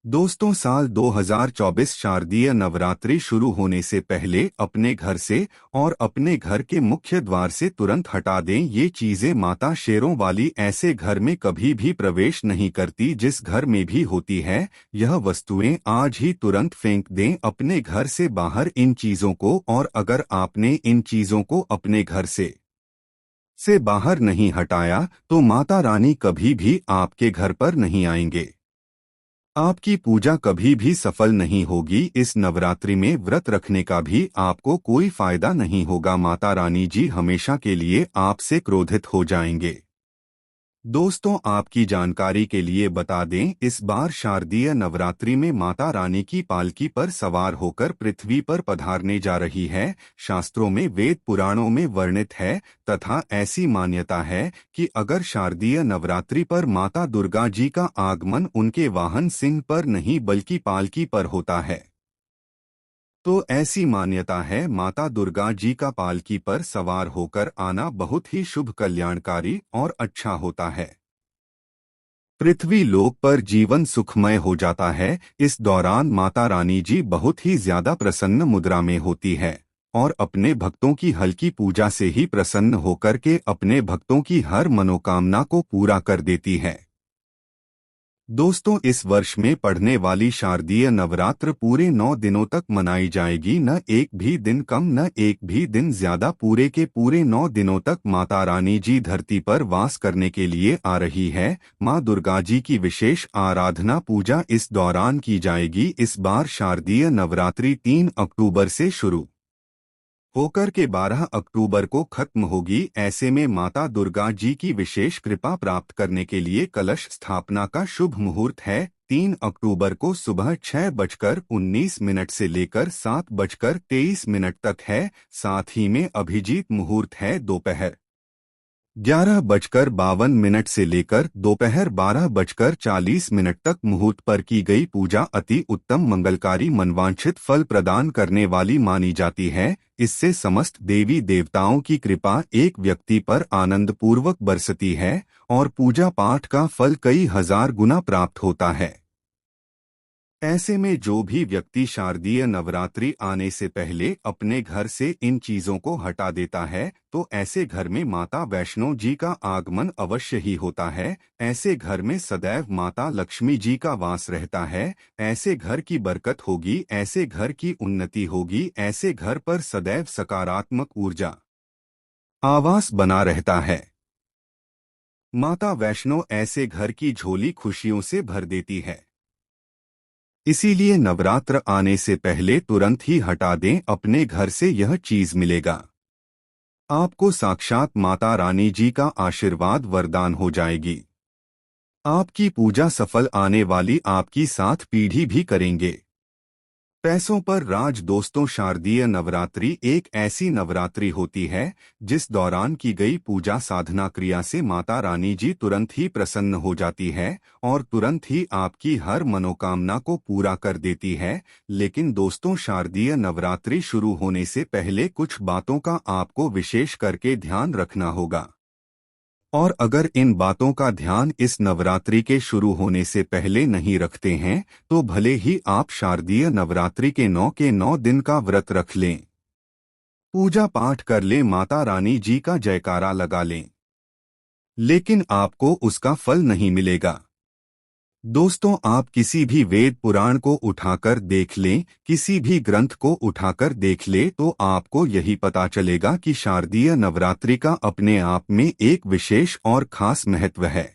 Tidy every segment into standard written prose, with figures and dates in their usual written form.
दोस्तों, साल 2024 शारदीय नवरात्रि शुरू होने से पहले अपने घर से और अपने घर के मुख्य द्वार से तुरंत हटा दें। ये चीजें माता शेरों वाली ऐसे घर में कभी भी प्रवेश नहीं करती जिस घर में भी होती है। यह वस्तुएं आज ही तुरंत फेंक दें अपने घर से बाहर इन चीजों को। और अगर आपने इन चीजों को अपने घर से बाहर नहीं हटाया तो माता रानी कभी भी आपके घर पर नहीं आएंगे। आपकी पूजा कभी भी सफल नहीं होगी। इस नवरात्रि में व्रत रखने का भी आपको कोई फायदा नहीं होगा। माता रानी जी हमेशा के लिए आपसे क्रोधित हो जाएंगे। दोस्तों, आपकी जानकारी के लिए बता दें, इस बार शारदीय नवरात्रि में माता रानी की पालकी पर सवार होकर पृथ्वी पर पधारने जा रही है। शास्त्रों में, वेद पुराणों में वर्णित है तथा ऐसी मान्यता है कि अगर शारदीय नवरात्रि पर माता दुर्गा जी का आगमन उनके वाहन सिंह पर नहीं बल्कि पालकी पर होता है तो ऐसी मान्यता है माता दुर्गा जी का पालकी पर सवार होकर आना बहुत ही शुभ, कल्याणकारी और अच्छा होता है। पृथ्वी लोक पर जीवन सुखमय हो जाता है। इस दौरान माता रानी जी बहुत ही ज्यादा प्रसन्न मुद्रा में होती है और अपने भक्तों की हल्की पूजा से ही प्रसन्न होकर के अपने भक्तों की हर मनोकामना को पूरा कर देती है। दोस्तों, इस वर्ष में पढ़ने वाली शारदीय नवरात्र पूरे 9 दिनों तक मनाई जाएगी। न एक भी दिन कम, न एक भी दिन ज्यादा। पूरे के पूरे 9 दिनों तक माता रानी जी धरती पर वास करने के लिए आ रही है। माँ दुर्गा जी की विशेष आराधना पूजा इस दौरान की जाएगी। इस बार शारदीय नवरात्रि 3 अक्टूबर से शुरू होकर के 12 अक्टूबर को खत्म होगी। ऐसे में माता दुर्गा जी की विशेष कृपा प्राप्त करने के लिए कलश स्थापना का शुभ मुहूर्त है। 3 अक्टूबर को सुबह 6:19 से लेकर 7:23 तक है। साथ ही में अभिजीत मुहूर्त है दोपहर 11:52 से लेकर दोपहर 12:40 तक। मुहूर्त पर की गई पूजा अति उत्तम, मंगलकारी, मनवांछित फल प्रदान करने वाली मानी जाती है। इससे समस्त देवी देवताओं की कृपा एक व्यक्ति पर आनंद पूर्वक बरसती है और पूजा पाठ का फल कई हजार गुना प्राप्त होता है। ऐसे में जो भी व्यक्ति शारदीय नवरात्रि आने से पहले अपने घर से इन चीजों को हटा देता है तो ऐसे घर में माता वैष्णो जी का आगमन अवश्य ही होता है। ऐसे घर में सदैव माता लक्ष्मी जी का वास रहता है। ऐसे घर की बरकत होगी, ऐसे घर की उन्नति होगी, ऐसे घर पर सदैव सकारात्मक ऊर्जा आवास बना रहता है। माता वैष्णो ऐसे घर की झोली खुशियों से भर देती है। इसीलिए नवरात्र आने से पहले तुरंत ही हटा दें अपने घर से, यह चीज मिलेगा। आपको साक्षात माता रानी जी का आशीर्वाद वरदान हो जाएगी। आपकी पूजा सफल, आने वाली आपकी 7 पीढ़ी भी करेंगे। पैसों पर राज। दोस्तों, शारदीय नवरात्रि एक ऐसी नवरात्रि होती है जिस दौरान की गई पूजा साधना क्रिया से माता रानी जी तुरंत ही प्रसन्न हो जाती है और तुरंत ही आपकी हर मनोकामना को पूरा कर देती है। लेकिन दोस्तों, शारदीय नवरात्रि शुरू होने से पहले कुछ बातों का आपको विशेष करके ध्यान रखना होगा। और अगर इन बातों का ध्यान इस नवरात्रि के शुरू होने से पहले नहीं रखते हैं तो भले ही आप शारदीय नवरात्रि के 9 दिन का व्रत रख लें, पूजा पाठ कर लें, माता रानी जी का जयकारा लगा लें, लेकिन आपको उसका फल नहीं मिलेगा। दोस्तों, आप किसी भी वेद पुराण को उठाकर देख लें, किसी भी ग्रंथ को उठाकर देख लें तो आपको यही पता चलेगा कि शारदीय नवरात्रि का अपने आप में एक विशेष और खास महत्व है।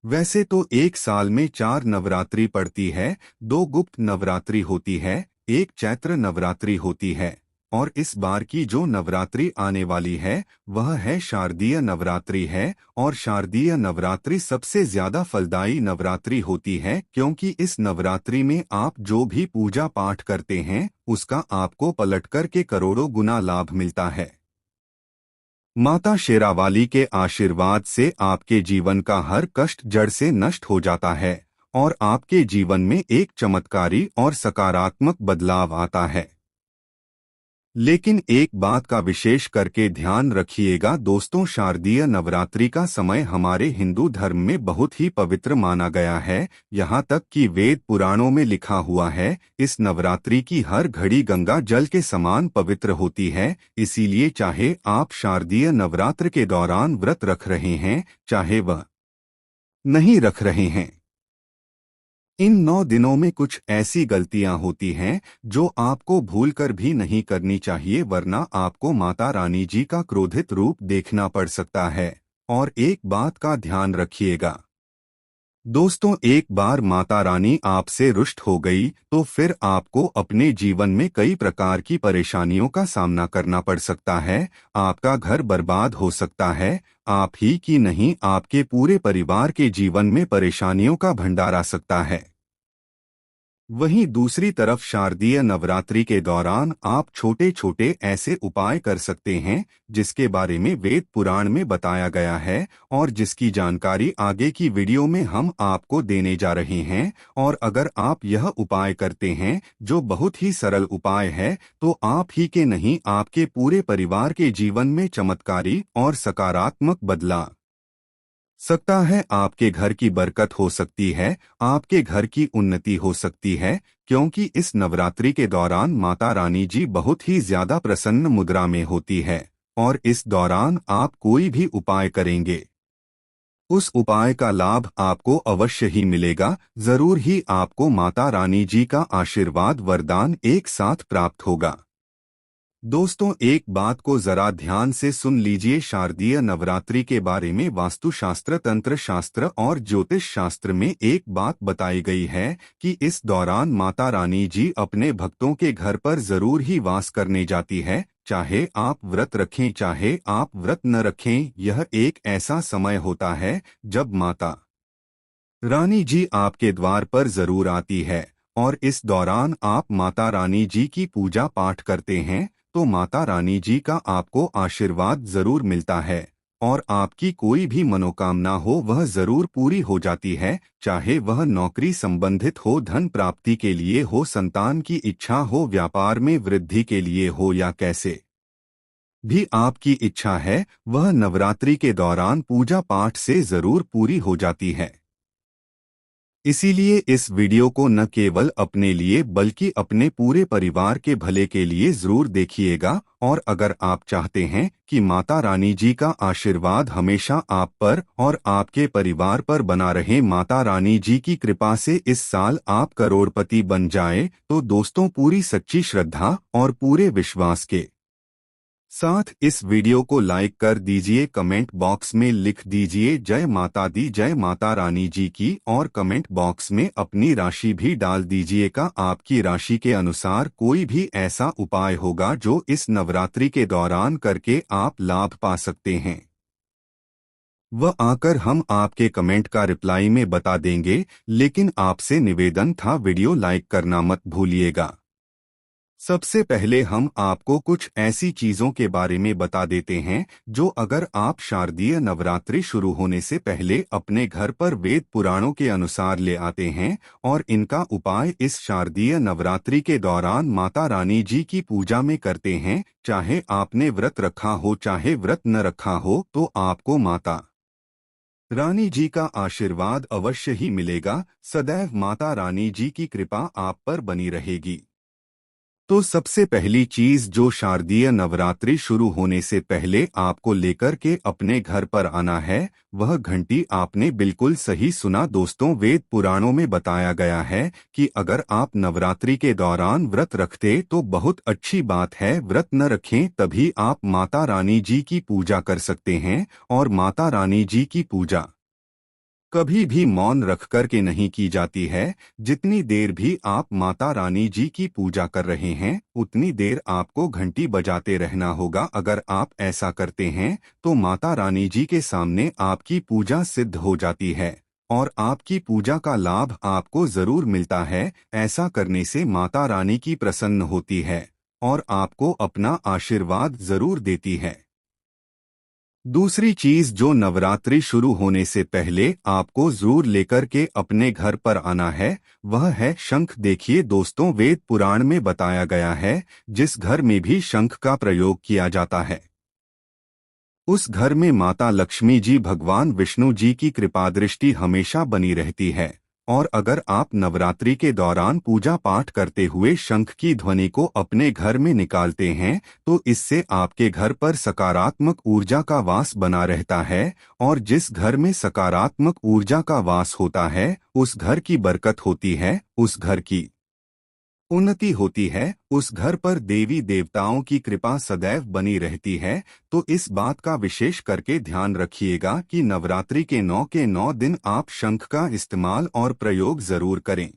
वैसे तो एक साल में 4 नवरात्रि पड़ती है। 2 गुप्त नवरात्रि होती है, एक चैत्र नवरात्रि होती है और इस बार की जो नवरात्रि आने वाली है वह है शारदीय नवरात्रि है। और शारदीय नवरात्रि सबसे ज्यादा फलदायी नवरात्रि होती है क्योंकि इस नवरात्रि में आप जो भी पूजा पाठ करते हैं उसका आपको पलटकर के करोड़ों गुना लाभ मिलता है। माता शेरावाली के आशीर्वाद से आपके जीवन का हर कष्ट जड़ से नष्ट हो जाता है और आपके जीवन में एक चमत्कारी और सकारात्मक बदलाव आता है। लेकिन एक बात का विशेष करके ध्यान रखिएगा दोस्तों, शारदीय नवरात्रि का समय हमारे हिंदू धर्म में बहुत ही पवित्र माना गया है। यहाँ तक कि वेद पुराणों में लिखा हुआ है, इस नवरात्रि की हर घड़ी गंगा जल के समान पवित्र होती है। इसीलिए चाहे आप शारदीय नवरात्र के दौरान व्रत रख रहे हैं, चाहे वह नहीं रख रहे हैं, इन 9 दिनों में कुछ ऐसी गलतियां होती हैं जो आपको भूलकर भी नहीं करनी चाहिए, वरना आपको माता रानी जी का क्रोधित रूप देखना पड़ सकता है। और एक बात का ध्यान रखिएगा दोस्तों, एक बार माता रानी आपसे रुष्ट हो गई तो फिर आपको अपने जीवन में कई प्रकार की परेशानियों का सामना करना पड़ सकता है। आपका घर बर्बाद हो सकता है, आप ही की नहीं आपके पूरे परिवार के जीवन में परेशानियों का भंडार आ सकता है। वहीं दूसरी तरफ शारदीय नवरात्रि के दौरान आप छोटे छोटे ऐसे उपाय कर सकते हैं जिसके बारे में वेद पुराण में बताया गया है और जिसकी जानकारी आगे की वीडियो में हम आपको देने जा रहे हैं। और अगर आप यह उपाय करते हैं, जो बहुत ही सरल उपाय है, तो आप ही के नहीं आपके पूरे परिवार के जीवन में चमत्कारी और सकारात्मक बदलाव सकता है। आपके घर की बरकत हो सकती है, आपके घर की उन्नति हो सकती है, क्योंकि इस नवरात्रि के दौरान माता रानी जी बहुत ही ज्यादा प्रसन्न मुद्रा में होती है। और इस दौरान आप कोई भी उपाय करेंगे, उस उपाय का लाभ आपको अवश्य ही मिलेगा। जरूर ही आपको माता रानी जी का आशीर्वाद वरदान एक साथ प्राप्त होगा। दोस्तों, एक बात को जरा ध्यान से सुन लीजिए, शारदीय नवरात्रि के बारे में वास्तुशास्त्र, तंत्र शास्त्र और ज्योतिष शास्त्र में एक बात बताई गई है कि इस दौरान माता रानी जी अपने भक्तों के घर पर जरूर ही वास करने जाती है। चाहे आप व्रत रखें, चाहे आप व्रत न रखें, यह एक ऐसा समय होता है जब माता रानी जी आपके द्वार पर जरूर आती है। और इस दौरान आप माता रानी जी की पूजा पाठ करते हैं तो माता रानी जी का आपको आशीर्वाद जरूर मिलता है और आपकी कोई भी मनोकामना हो वह जरूर पूरी हो जाती है। चाहे वह नौकरी संबंधित हो, धन प्राप्ति के लिए हो, संतान की इच्छा हो, व्यापार में वृद्धि के लिए हो, या कैसे भी आपकी इच्छा है, वह नवरात्रि के दौरान पूजा पाठ से जरूर पूरी हो जाती है। इसीलिए इस वीडियो को न केवल अपने लिए बल्कि अपने पूरे परिवार के भले के लिए जरूर देखिएगा। और अगर आप चाहते हैं कि माता रानी जी का आशीर्वाद हमेशा आप पर और आपके परिवार पर बना रहे, माता रानी जी की कृपा से इस साल आप करोड़पति बन जाए, तो दोस्तों पूरी सच्ची श्रद्धा और पूरे विश्वास के साथ इस वीडियो को लाइक कर दीजिए, कमेंट बॉक्स में लिख दीजिए जय माता दी, जय माता रानी जी की, और कमेंट बॉक्स में अपनी राशि भी डाल दीजिएगा। आपकी राशि के अनुसार कोई भी ऐसा उपाय होगा जो इस नवरात्रि के दौरान करके आप लाभ पा सकते हैं, वह आकर हम आपके कमेंट का रिप्लाई में बता देंगे। लेकिन आपसे निवेदन था, वीडियो लाइक करना मत भूलिएगा। सबसे पहले हम आपको कुछ ऐसी चीजों के बारे में बता देते हैं जो अगर आप शारदीय नवरात्रि शुरू होने से पहले अपने घर पर वेद पुराणों के अनुसार ले आते हैं और इनका उपाय इस शारदीय नवरात्रि के दौरान माता रानी जी की पूजा में करते हैं, चाहे आपने व्रत रखा हो चाहे व्रत न रखा हो, तो आपको माता रानी जी का आशीर्वाद अवश्य ही मिलेगा। सदैव माता रानी जी की कृपा आप पर बनी रहेगी। तो सबसे पहली चीज जो शारदीय नवरात्रि शुरू होने से पहले आपको लेकर के अपने घर पर आना है, वह घंटी। आपने बिल्कुल सही सुना दोस्तों, वेद पुराणों में बताया गया है कि अगर आप नवरात्रि के दौरान व्रत रखते तो बहुत अच्छी बात है, व्रत न रखें तभी आप माता रानी जी की पूजा कर सकते हैं। और माता रानी जी की पूजा कभी भी मौन रख कर के नहीं की जाती है। जितनी देर भी आप माता रानी जी की पूजा कर रहे हैं उतनी देर आपको घंटी बजाते रहना होगा। अगर आप ऐसा करते हैं तो माता रानी जी के सामने आपकी पूजा सिद्ध हो जाती है और आपकी पूजा का लाभ आपको जरूर मिलता है। ऐसा करने से माता रानी की प्रसन्न होती है और आपको अपना आशीर्वाद जरूर देती है। दूसरी चीज जो नवरात्रि शुरू होने से पहले आपको जरूर लेकर के अपने घर पर आना है, वह है शंख। देखिए दोस्तों, वेद पुराण में बताया गया है, जिस घर में भी शंख का प्रयोग किया जाता है उस घर में माता लक्ष्मी जी, भगवान विष्णु जी की कृपा दृष्टि हमेशा बनी रहती है। और अगर आप नवरात्रि के दौरान पूजा पाठ करते हुए शंख की ध्वनि को अपने घर में निकालते हैं, तो इससे आपके घर पर सकारात्मक ऊर्जा का वास बना रहता है। और जिस घर में सकारात्मक ऊर्जा का वास होता है, उस घर की बरकत होती है, उस घर की उन्नति होती है, उस घर पर देवी देवताओं की कृपा सदैव बनी रहती है। तो इस बात का विशेष करके ध्यान रखिएगा कि नवरात्रि के 9 दिन आप शंख का इस्तेमाल और प्रयोग जरूर करें।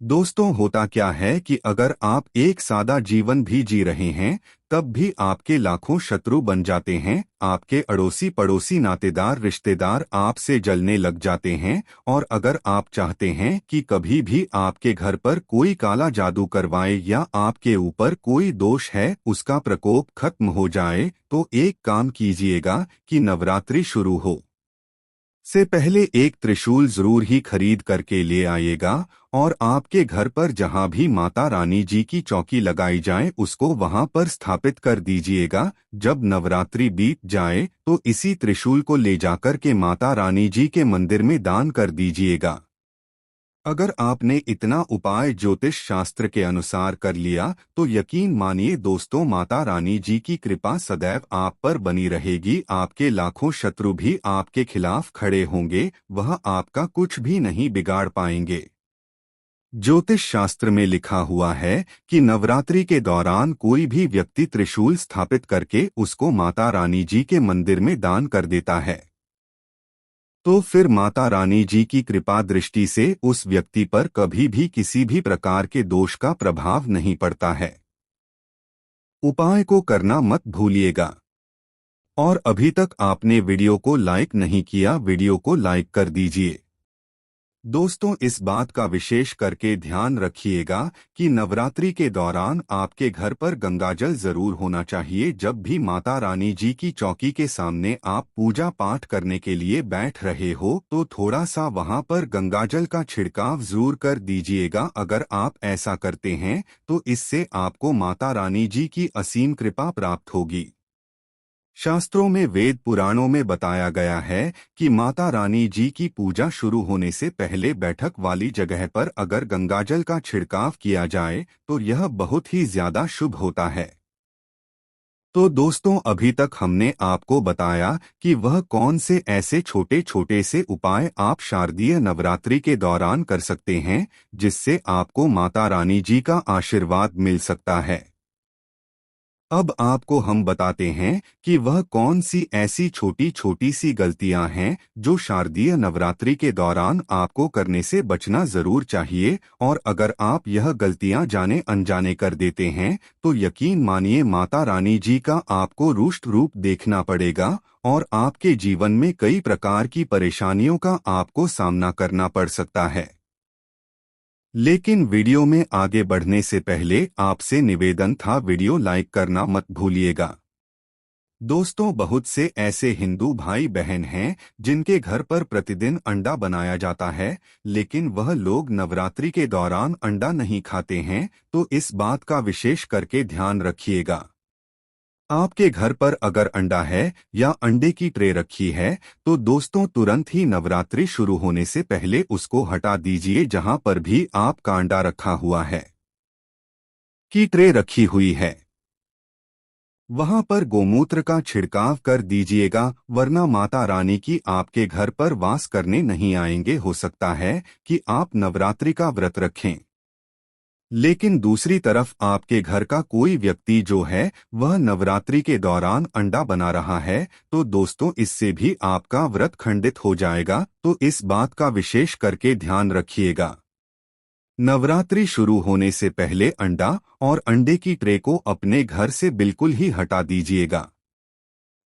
दोस्तों, होता क्या है कि अगर आप एक सादा जीवन भी जी रहे हैं, तब भी आपके लाखों शत्रु बन जाते हैं। आपके अड़ोसी पड़ोसी नातेदार रिश्तेदार आपसे जलने लग जाते हैं। और अगर आप चाहते हैं कि कभी भी आपके घर पर कोई काला जादू करवाए या आपके ऊपर कोई दोष है उसका प्रकोप खत्म हो जाए, तो एक काम कीजिएगा कि नवरात्रि शुरू हो से पहले एक त्रिशूल जरूर ही खरीद करके ले आइएगा। और आपके घर पर जहां भी माता रानी जी की चौकी लगाई जाए उसको वहां पर स्थापित कर दीजिएगा। जब नवरात्रि बीत जाए तो इसी त्रिशूल को ले जाकर के माता रानी जी के मंदिर में दान कर दीजिएगा। अगर आपने इतना उपाय ज्योतिष शास्त्र के अनुसार कर लिया, तो यकीन मानिए दोस्तों, माता रानी जी की कृपा सदैव आप पर बनी रहेगी। आपके लाखों शत्रु भी आपके खिलाफ खड़े होंगे, वह आपका कुछ भी नहीं बिगाड़ पाएंगे। ज्योतिष शास्त्र में लिखा हुआ है कि नवरात्रि के दौरान कोई भी व्यक्ति त्रिशूल स्थापित करके उसको माता रानी जी के मंदिर में दान कर देता है, तो फिर माता रानी जी की कृपा दृष्टि से उस व्यक्ति पर कभी भी किसी भी प्रकार के दोष का प्रभाव नहीं पड़ता है। उपाय को करना मत भूलिएगा। और अभी तक आपने वीडियो को लाइक नहीं किया, वीडियो को लाइक कर दीजिए। दोस्तों, इस बात का विशेष करके ध्यान रखिएगा कि नवरात्रि के दौरान आपके घर पर गंगाजल जरूर होना चाहिए। जब भी माता रानी जी की चौकी के सामने आप पूजा पाठ करने के लिए बैठ रहे हो, तो थोड़ा सा वहां पर गंगाजल का छिड़काव जरूर कर दीजिएगा। अगर आप ऐसा करते हैं तो इससे आपको माता रानी जी की असीम कृपा प्राप्त होगी। शास्त्रों में, वेद पुराणों में बताया गया है कि माता रानी जी की पूजा शुरू होने से पहले बैठक वाली जगह पर अगर गंगाजल का छिड़काव किया जाए तो यह बहुत ही ज्यादा शुभ होता है। तो दोस्तों, अभी तक हमने आपको बताया कि वह कौन से ऐसे छोटे छोटे से उपाय आप शारदीय नवरात्रि के दौरान कर सकते हैं, जिससे आपको माता रानी जी का आशीर्वाद मिल सकता है। अब आपको हम बताते हैं कि वह कौन सी ऐसी छोटी छोटी सी गलतियां हैं जो शारदीय नवरात्रि के दौरान आपको करने से बचना जरूर चाहिए। और अगर आप यह गलतियां जाने अनजाने कर देते हैं, तो यकीन मानिए माता रानी जी का आपको रुष्ट रूप देखना पड़ेगा और आपके जीवन में कई प्रकार की परेशानियों का आपको सामना करना पड़ सकता है। लेकिन वीडियो में आगे बढ़ने से पहले आपसे निवेदन था, वीडियो लाइक करना मत भूलिएगा। दोस्तों, बहुत से ऐसे हिंदू भाई बहन हैं जिनके घर पर प्रतिदिन अंडा बनाया जाता है, लेकिन वह लोग नवरात्रि के दौरान अंडा नहीं खाते हैं। तो इस बात का विशेष करके ध्यान रखिएगा। आपके घर पर अगर अंडा है या अंडे की ट्रे रखी है, तो दोस्तों तुरंत ही नवरात्रि शुरू होने से पहले उसको हटा दीजिए। जहां पर भी आपका अंडा रखा हुआ है, की ट्रे रखी हुई है, वहां पर गोमूत्र का छिड़काव कर दीजिएगा, वरना माता रानी की आपके घर पर वास करने नहीं आएंगे। हो सकता है कि आप नवरात्रि का व्रत रखें, लेकिन दूसरी तरफ आपके घर का कोई व्यक्ति जो है वह नवरात्रि के दौरान अंडा बना रहा है, तो दोस्तों इससे भी आपका व्रत खंडित हो जाएगा। तो इस बात का विशेष करके ध्यान रखिएगा। नवरात्रि शुरू होने से पहले अंडा और अंडे की ट्रे को अपने घर से बिल्कुल ही हटा दीजिएगा।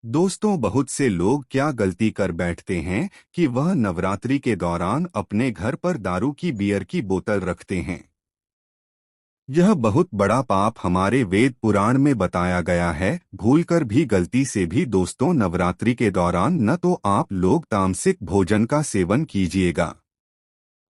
दोस्तों, बहुत से लोग क्या गलती कर बैठते हैं कि वह नवरात्रि के दौरान अपने घर पर दारू की, बियर की बोतल रखते हैं। यह बहुत बड़ा पाप हमारे वेद पुराण में बताया गया है। भूलकर भी गलती से भी दोस्तों नवरात्रि के दौरान न तो आप लोग तामसिक भोजन का सेवन कीजिएगा,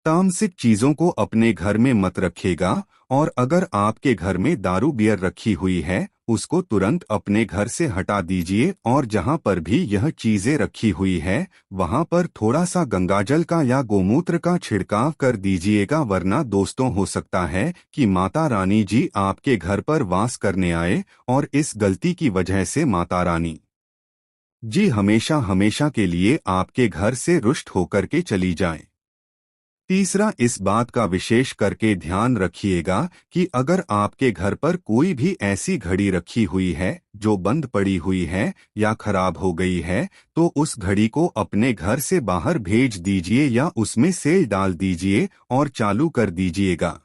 तामसिक चीजों को अपने घर में मत रखिएगा, और अगर आपके घर में दारू बियर रखी हुई है उसको तुरंत अपने घर से हटा दीजिए, और जहां पर भी यह चीजें रखी हुई है वहां पर थोड़ा सा गंगाजल का या गोमूत्र का छिड़काव कर दीजिएगा, वरना दोस्तों हो सकता है कि माता रानी जी आपके घर पर वास करने आए और इस गलती की वजह से माता रानी जी हमेशा हमेशा के लिए आपके घर से रुष्ट होकर के चली जाएं। तीसरा, इस बात का विशेष करके ध्यान रखिएगा कि अगर आपके घर पर कोई भी ऐसी घड़ी रखी हुई है जो बंद पड़ी हुई है या खराब हो गई है, तो उस घड़ी को अपने घर से बाहर भेज दीजिए या उसमें सेल डाल दीजिए और चालू कर दीजिएगा।